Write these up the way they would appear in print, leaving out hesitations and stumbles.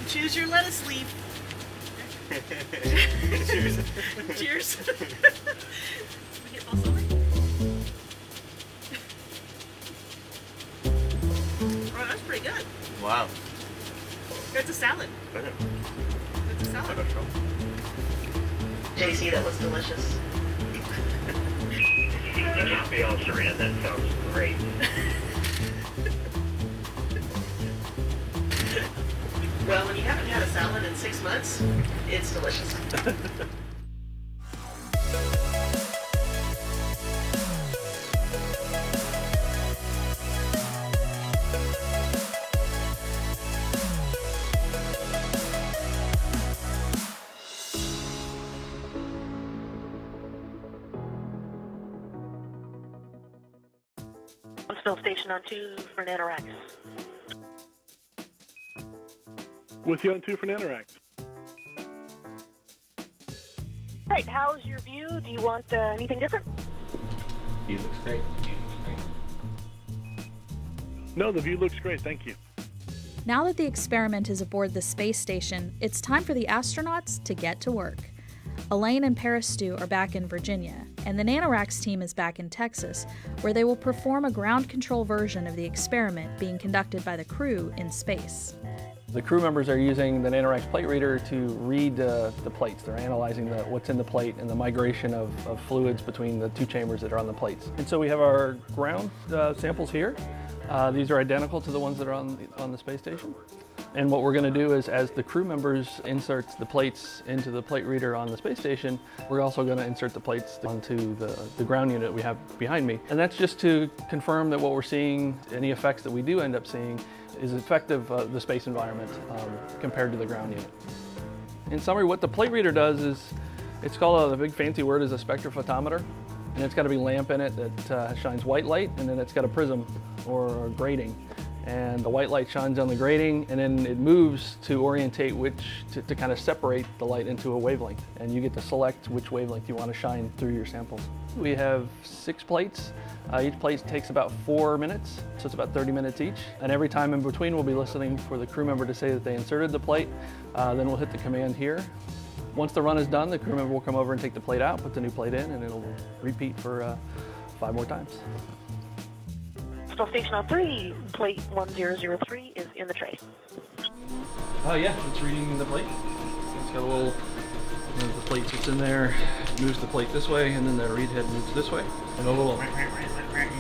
Choose your lettuce leaf. Cheers. Cheers. We get false over? Oh, that's pretty good. Wow. It's a salad. It's a salad. JC, that was delicious. Feel, Serena, that sounds great. Well, when you haven't had a salad in 6 months, it's delicious. Still station on 2 for Nanoracks. With you on 2 for Nanoracks. Right, how's your view? Do you want anything different? He looks great. No, the view looks great, thank you. Now that the experiment is aboard the space station, it's time for the astronauts to get to work. Elaine and Paris Stu are back in Virginia, and the Nanoracks team is back in Texas, where they will perform a ground control version of the experiment being conducted by the crew in space. The crew members are using the Nanoracks plate reader to read the plates. They're analyzing what's in the plate and the migration of fluids between the 2 chambers that are on the plates. And so we have our ground samples here. These are identical to the ones that are on the space station. And what we're going to do is, as the crew members insert the plates into the plate reader on the space station, we're also going to insert the plates onto the ground unit we have behind me. And that's just to confirm that what we're seeing, any effects that we do end up seeing, is effective the space environment compared to the ground unit. In summary, what the plate reader does is, it's called, the big fancy word is a spectrophotometer. And it's got a big lamp in it that shines white light, and then it's got a prism or a grating. And the white light shines on the grating, and then it moves to orientate to kind of separate the light into a wavelength. And you get to select which wavelength you want to shine through your samples. We have 6 plates. Each plate takes about 4 minutes, so it's about 30 minutes each. And every time in between, we'll be listening for the crew member to say that they inserted the plate. Then we'll hit the command here. Once the run is done, the crew member will come over and take the plate out, put the new plate in, and it'll repeat for 5 more times. Still station on 3, plate 1003 is in the tray. Yeah, it's reading the plate. It's got a little, the plate sits in there, moves the plate this way, and then the read head moves this way. And a little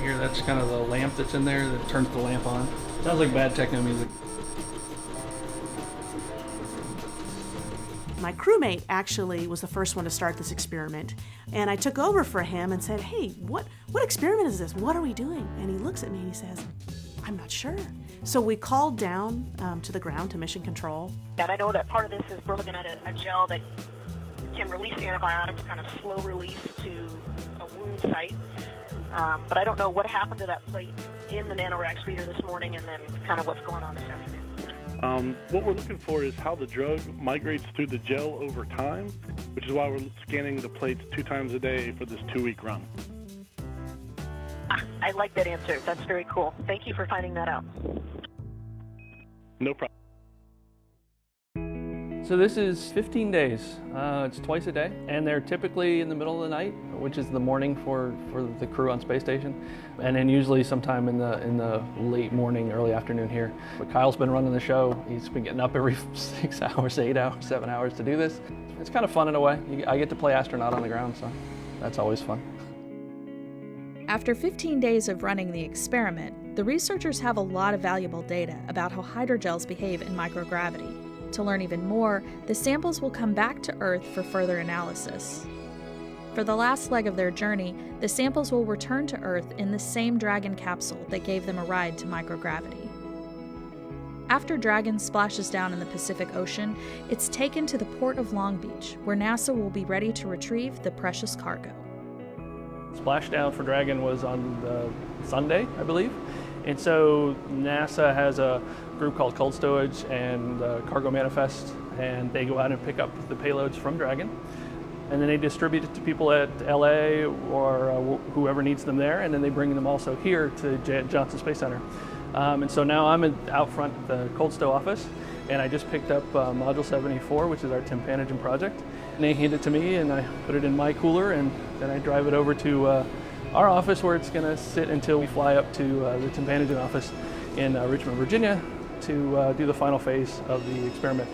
here, that's kind of the lamp that's in there that turns the lamp on. Sounds like bad techno music. My crewmate actually was the first one to start this experiment, and I took over for him and said, hey, what experiment is this? What are we doing? And he looks at me and he says, I'm not sure. So we called down to the ground, to mission control. And I know that part of this is we're looking at a gel that can release antibiotics, kind of slow release to a wound site. But I don't know what happened to that plate in the Nanoracks reader this morning, and then kind of what's going on this afternoon. What we're looking for is how the drug migrates through the gel over time, which is why we're scanning the plates 2 times a day for this 2-week run. I like that answer. That's very cool. Thank you for finding that out. No problem. So this is 15 days. It's twice a day, and they're typically in the middle of the night, which is the morning for the crew on space station, and then usually sometime in the late morning, early afternoon here. But Kyle's been running the show. He's been getting up every 6 hours, 8 hours, 7 hours to do this. It's kind of fun in a way. I get to play astronaut on the ground, so that's always fun. After 15 days of running the experiment, the researchers have a lot of valuable data about how hydrogels behave in microgravity. To learn even more, the samples will come back to Earth for further analysis. For the last leg of their journey, the samples will return to Earth in the same Dragon capsule that gave them a ride to microgravity. After Dragon splashes down in the Pacific Ocean, it's taken to the port of Long Beach, where NASA will be ready to retrieve the precious cargo. Splashdown for Dragon was on Sunday, I believe. And so NASA has a group called Cold Stowage and Cargo Manifest, and they go out and pick up the payloads from Dragon. And then they distribute it to people at LA or whoever needs them there, and then they bring them also here to Johnson Space Center. And so now I'm out front at the Cold Stow office, And I just picked up Module 74, which is our tympanogen project. And they hand it to me, and I put it in my cooler, and then I drive it over to our office, where it's going to sit until we fly up to the tympanogen office in Richmond, Virginia, to do the final phase of the experiment,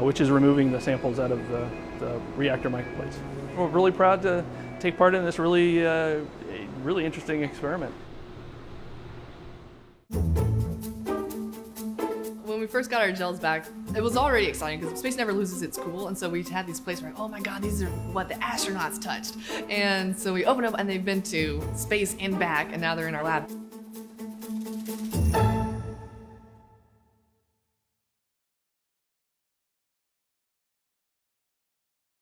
which is removing the samples out of the reactor microplates. We're really proud to take part in this really interesting experiment. When we first got our gels back, it was already exciting because space never loses its cool, and so we had these places where, oh my god, these are what the astronauts touched. And so we opened up, and they've been to space and back, and now they're in our lab.